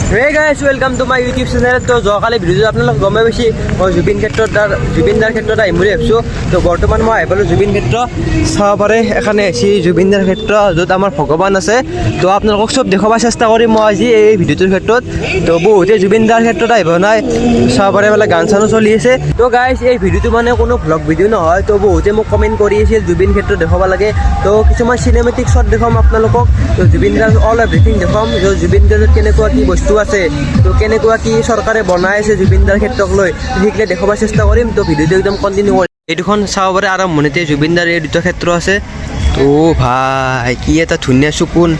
Hey guys, welcome to my YouTube channel. তো যোৱাকালি ভিডিঅ'টো আপোনালোক গমে পাইছে মই জুবিন দাৰ ক্ষেত্ৰত আহিম বুলি ভাবিছোঁ। তো বৰ্তমান মই আহি পালোঁ জুবিন ক্ষেত্ৰ চাব পাৰে এখানে আছি জুবিন দাৰ ক্ষেত্ৰ য'ত আমাৰ ভগৱান আছে। তো আপোনালোকক চব দেখাব চেষ্টা কৰিম মই আজি এই ভিডিঅ'টোৰ ক্ষেত্ৰত। তো বহুতে জুবিন দাৰ ক্ষেত্ৰত আহিব নাই চাব পাৰে মানে গান চানো চলি আছে। তো গাইজ এই ভিডিঅ'টো মানে কোনো ভ্লগ ভিডিঅ' নহয়। তো বহুতে মোক কমেণ্ট কৰি আছিল জুবিন ক্ষেত্ৰত দেখাব লাগে। তো কিছুমান চিনেমেটিক শ্বট দেখাম আপোনালোকক। তো জুবিন দাৰ অল এভৰিথিং দেখাম য'ত জুবিন দাৰ কেনেকুৱা কি বস্তু আছে, তো কেনেকুৱা কি চৰকাৰে বনাই আছে জুবিন দাৰ ক্ষেত্ৰক লৈ সেইগিলা দেখাব চেষ্টা কৰিম। তো ভিডিঅ'টো একদম কণ্টিনিউ কৰিম। এই দুখন চাব পাৰে আৰম্ভণিতে জুবিন দাৰ এই দুটা ক্ষেত্ৰ আছে। তো ভাই কি এটা ধুনীয়া চকুন।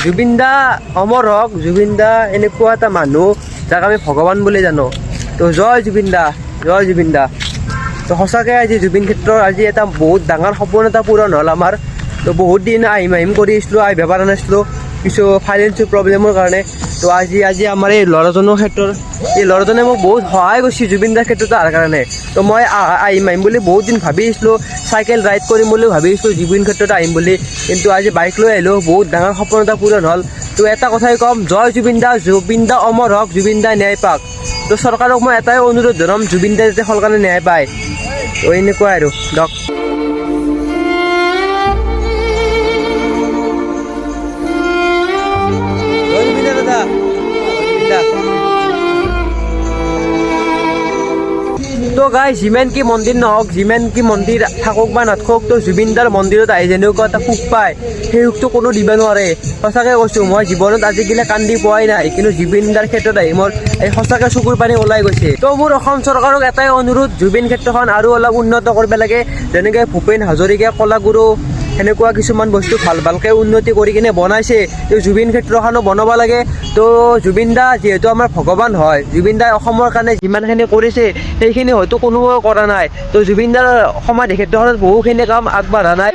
জুবিন দা অমৰ হওক। জুবিন দা এনেকুৱা এটা মানুহ যাক আমি ভগৱান বুলি জানো। তো জয় জুবিন দা, জয় জুবিন দা। তো সঁচাকৈ আজি জুবিন ক্ষেত্ৰৰ আজি এটা বহুত ডাঙৰ সপোন এটা পূৰণ হ'ল আমাৰ। তো বহুত দিন আহিম কৰি আছিলোঁ, আহিব পৰা নাছিলোঁ কিছু ফাইনেন্সিয়েল প্ৰব্লেমৰ কাৰণে। তো আজি আমাৰ এই ল'ৰাজনৰ ক্ষেত্ৰত এই ল'ৰাজনে মোক বহুত সহায় কৰিছে জুবিন দাৰ ক্ষেত্ৰত অহাৰ কাৰণে। তো মই আহিম বুলি বহুত দিন ভাবি আছিলোঁ, চাইকেল ৰাইড কৰিম বুলি ভাবি আছিলোঁ জুবিন ক্ষেত্ৰত আহিম বুলি। কিন্তু আজি বাইক লৈ আহিলোঁ, বহুত ডাঙৰ সপোন এটা পূৰণ হ'ল। তো এটা কথাই ক'ম, জয় জুবিন দা, জুবিন দা অমৰ হওক, জুবিন দা ন্যায় পাওক। তো চৰকাৰক মই এটাই অনুৰোধ জনাম, জুবিন দা যাতে সোনকালে ন্যায় পায়। তো এনেকুৱা আৰু দিয়ক। তো গাই যিমান কি মন্দিৰ নহওক, যিমান কি মন্দিৰ থাকক বা নাথাকক, তো জুবিন দাৰ মন্দিৰত আহি যেনেকুৱা এটা সুখ পায় সেই সুখটো কোনো দিব নোৱাৰে। সঁচাকৈ কৈছোঁ, মই জীৱনত আজিকালি কান্দি পোৱাই নাই, কিন্তু জুবিন দাৰ ক্ষেত্ৰত আহি মোৰ এই সঁচাকৈ চকুৰ পানী ওলাই গৈছে। তো মোৰ অসম চৰকাৰক এটাই অনুৰোধ, জুবিন ক্ষেত্ৰখন আৰু অলপ উন্নত কৰিব লাগে। যেনেকৈ ভূপেন হাজৰিকা কলাগুৰু সেনেকুৱা কিছুমান বস্তু ভালকৈ উন্নতি কৰি কিনে বনাইছে, তো জুবিন ক্ষেত্ৰখনো বনাব লাগে। তো জুবিন দা যিহেতু আমাৰ ভগৱান হয়, জুবিন দাই অসমৰ কাৰণে যিমানখিনি কৰিছে সেইখিনি হয়তো কোনোৱে কৰা নাই। তো জুবিন দাৰ সমাধি ক্ষেত্ৰখনত বহুখিনি কাম আগবঢ়া নাই।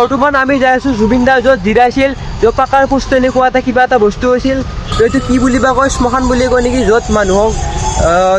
বৰ্তমান আমি যাই আছোঁ জুবিন দা য'ত জিৰাইছিল, য'ত পাকাৰ পোষ্ট এনেকুৱা এটা কিবা এটা বস্তু হৈছিল। তো এইটো কি বুলি বা কয়, শ্মশান বুলি কয় নেকি, য'ত মানুহক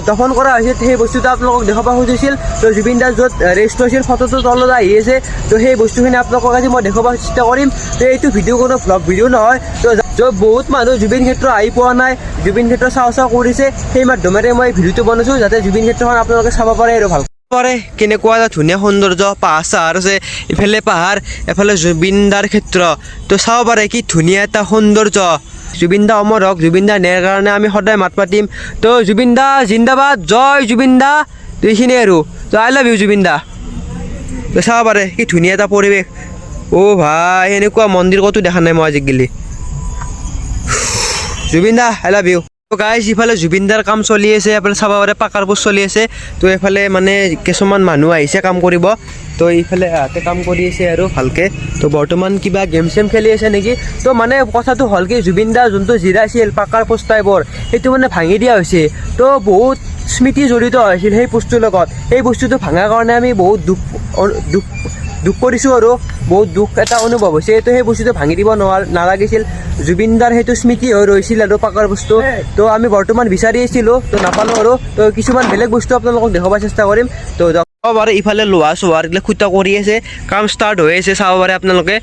দফন কৰা হৈছিল। সেই বস্তুটো আপোনালোকক দেখাব খুজিছিল। তো জুবিন দাৰ য'ত ৰেষ্ট লৈছিল ফটোটো তলত আহি আছে। তো সেই বস্তুখিনি আপোনালোকক আজি মই দেখাব চেষ্টা কৰিম। তো এইটো ভিডিঅ' কোনো ভ্লগ ভিডিঅ' নহয়। তো য'ত বহুত মানুহ জুবিন ক্ষেত্ৰ আহি পোৱা নাই, জুবিন ক্ষেত্ৰ চাওঁ কৰিছে, সেই মাধ্যমেৰে মই ভিডিঅ'টো বনাইছোঁ যাতে জুবিন ক্ষেত্ৰখন আপোনালোকে চাব পাৰে আৰু ভাল পাৰে। কেনেকুৱা এটা ধুনীয়া সৌন্দৰ্য, পাহাৰ চাহাৰ আছে, ইফালে পাহাৰ এফালে জুবিন দাৰ ক্ষেত্ৰ। তো চাব পাৰে কি ধুনীয়া এটা সৌন্দৰ্য। জুবিন দা অমৰ হওক, জুবিন দা ন্যায়ৰ কাৰণে আমি সদায় মাত পাতিম। তো জুবিন দা জিন্দাবাদ, জয় জুবিন দা। তো এইখিনিয়ে আৰু। তো আই লাভ ইউ জুবিন দা। তো চাব পাৰে কি ধুনীয়া এটা পৰিৱেশ। অ' ভাই এনেকুৱা মন্দিৰ ক'তো দেখা নাই মই আজিকালি। জুবিন দা আই লাভ ইউ। গাইজ ইফালে জুবিন দাৰ কাম চলি আছে, এফালে চাব পাৰে পাকাৰ পোষ্ট চলি আছে। তো এইফালে মানে কিছুমান মানুহ আহিছে কাম কৰিব। তো এইফালে হাতে কাম কৰি আছে আৰু ভালকৈ। তো বৰ্তমান কিবা গেম চেম খেলি আছে নেকি। তো মানে কথাটো হ'ল কি, জুবিন দা যোনটো জিৰাইছিল পাকাৰ পোষ্ট টাইপৰ, সেইটো মানে ভাঙি দিয়া হৈছে। তো বহুত স্মৃতি জড়িত হৈছিল সেই বস্তুৰ লগত। সেই বস্তুটো ভাঙাৰ কাৰণে আমি বহুত দুখ কৰিছোঁ আৰু বহুত দুখ এটা অনুভৱ হৈছে। তো সেই বস্তুটো ভাঙি দিব নালাগিছিল। জুবিন দাৰ সেইটো স্মৃতি হৈ ৰৈছিল আৰু পাকাৰ বস্তু। তো আমি বৰ্তমান বিচাৰি আছিলোঁ, তো নাপালোঁ আৰু। তো কিছুমান বেলেগ বস্তু আপোনালোকক দেখাব চেষ্টা কৰিম। তো চাব পাৰে ইফালে লোহা চোহাৰ এইবিলাক খুটা কৰি আছে, কাম ষ্টাৰ্ট হৈ আছে, চাব পাৰে আপোনালোকে।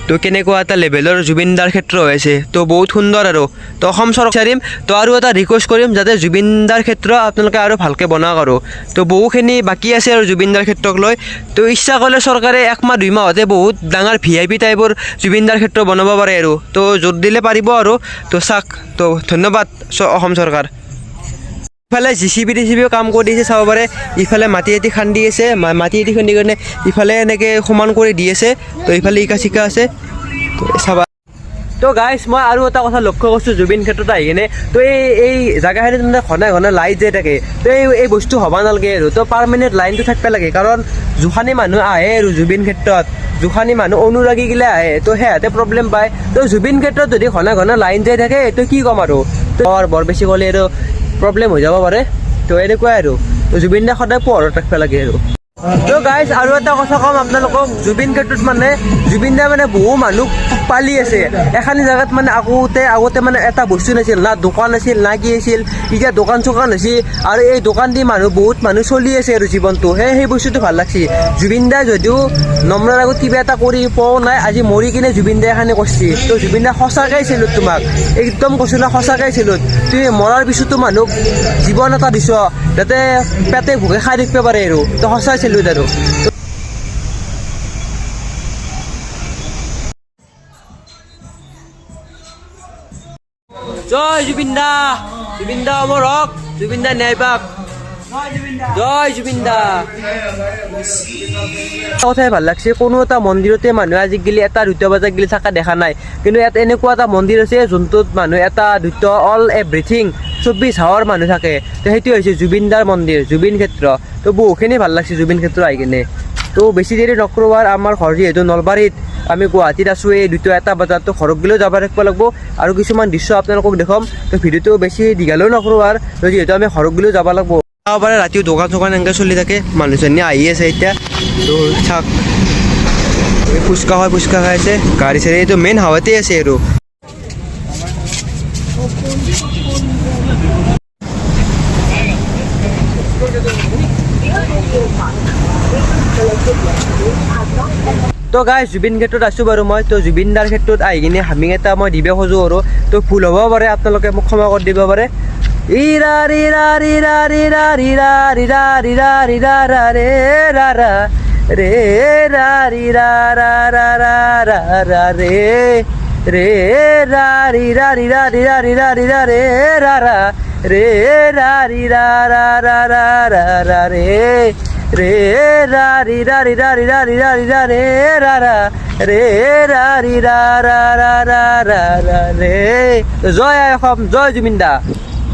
তো কেনেকুৱা এটা লেভেলৰ জুবিনদাৰ ক্ষেত্ৰ হৈ আছে, তো বহুত সুন্দৰ আৰু তো অসম চৰকাৰে তো আৰু এটা ৰিকুৱেষ্ট কৰিম যাতে জুবিনদাৰ ক্ষেত্ৰ আপোনালোকে আৰু ভালকৈ বনাওক আৰু তো বহুখিনি বাকী আছে আৰু জুবিনদাৰ ক্ষেত্ৰক লৈ। তো ইচ্ছা কৰিলে চৰকাৰে 1 মাহ 2 মাহতে বহুত ডাঙৰ VIP টাইপৰ জুবিনদাৰ ক্ষেত্ৰ বনাব পাৰে আৰু তো জোৰ দিলে পাৰিব আৰু তো চাওক। তো ধন্যবাদ অসম চৰকাৰ। ইফালে JCB কাম কৰি আছে চাব পাৰে, ইফালে মাটি খান্দি আছে, মাটি খান্দি কাৰণে ইফালে এনেকৈ সমান কৰি দি আছে। তো ইফালে ইকা চিকা আছে, তো চাবা। তো গাইছ মই আৰু এটা কথা লক্ষ্য কৰিছোঁ জুবিন ক্ষেত্ৰত আহি কিনে, তো এই জেগাখিনিত মানে ঘনে লাইট যে থাকে, তো এই বস্তু হ'ব নালাগে আৰু তো পাৰ্মানেণ্ট লাইনটো থাকিব লাগে। কাৰণ জোখানি মানুহ আহে আৰু জুবিন ক্ষেত্ৰত, জোখানি মানুহ অনুৰাগীগিলা আহে, তো সিহঁতে প্ৰব্লেম পায়। তো জুবিন ক্ষেত্ৰত যদি ঘনে লাইন যাই থাকে তো কি ক'ম আৰু, তো বৰ বেছি ক'লে আৰু প্ৰব্লেম হৈ যাব পাৰে। তো এনেকুৱাই আৰু জুবিন দা সদায় পোহৰত ৰাখিব লাগে আৰু। তো গাইজ আৰু এটা কথা ক'ম আপোনালোকক, জুবিন ক্ষেত্ৰত মানে জুবিন দা মানে বহু মানুহ পালি আছে। এখানি জেগাত মানে আগতে মানে এটা বস্তু নাছিল, না দোকান আছিল না কি আছিল, এতিয়া দোকান চোকান হৈছে আৰু এই দোকান দি বহুত মানুহ চলি আছে আৰু জীৱনটো। সেই বস্তুটো ভাল লাগছে। জুবিন দা যদিও নম্ৰৰ আগত কিবা এটা কৰি পোৱাও নাই, আজি মৰি কিনে জুবিন দাই এখানি কৰিছে। তো জুবিন দা সঁচাকৈ চেলুট তোমাক, একদম কৈছোঁ না সঁচাকৈ চেলুট। তুমি মৰাৰ পিছতো মানুহক জীৱন এটা দিছ যাতে পেটে ভোকে খাই থাকিব পাৰে আৰু, তো সঁচাই চেলুট আৰু। জয় জুবিন দা, জুবিন দা অমৰ হওক, জুবিন দা ন্যায় পাওক, জয় জুবিন দা। কথাই ভাল লাগছে, কোনো এটা মন্দিৰতে মানুহে আজিকালি 1-2 বজাত গেলি থকা দেখা নাই। কিন্তু ইয়াত এনেকুৱা এটা মন্দিৰ আছে যোনটোত মানুহ 1-2 অল এভৰিথিং 24 আৱাৰ মানুহ থাকে। তো সেইটো হৈছে জুবিন দাৰ মন্দিৰ, জুবিন ক্ষেত্ৰ। তো বহুখিনি ভাল লাগছে জুবিন ক্ষেত্ৰ আহি কিনে। তো বেছি দেৰি নকৰোঁ, আমাৰ ঘৰ যিহেতু নলবাৰীত, আমি গুৱাহাটীত আছোঁ। এই 2-1 বজাত তো ঘৰত গ'লেও যাব ৰাখিব লাগিব আৰু কিছুমান দৃশ্য আপোনালোকক দেখাম। তো ভিডিঅ'টো বেছি দীঘলেও নকৰোঁ আৰু যিহেতু আমি ঘৰত গ'লেও যাব লাগিব। চাব পাৰে ৰাতিও দোকান চোকান এনেকৈ চলি থাকে, মানুহজনী আহি আছে এতিয়া। তো চাওক ফুচকা খাই আছে, গাড়ী চাড়ী এইটো মেইন হাৱাতে আছে আৰু। তো গাইজ জুবিন ক্ষেত্ৰত আছোঁ বাৰু মই। তো জুবিন দাৰ ক্ষেত্ৰত আহি কিনে হামিং এটা মই দিব খোজোঁ আৰু তো ভুল হ'ব পাৰে, আপোনালোকে মোক ক্ষমা কৰি দিব পাৰে। ইৰা ৰিৰা ৰিৰা ৰিৰা ৰিৰা ৰিৰা ৰিৰা ৰিৰা ৰা ৰে ৰা ৰা ৰে ৰা ৰিৰা ৰা ৰা ৰা ৰা ৰা ৰে ৰে ৰা ৰিৰা ৰিৰা ৰিৰা ৰিৰা ৰিৰা ৰে ৰা ৰা ৰে ৰা ৰিৰা ৰা ৰা ৰা ৰা ৰা ৰে রে রা রি রা রি রা রি রা রি রা রি রা রে রা রা রে রা রি রা রা রা রা রা রা রে। জয় অসম, জয় জুবিন দা।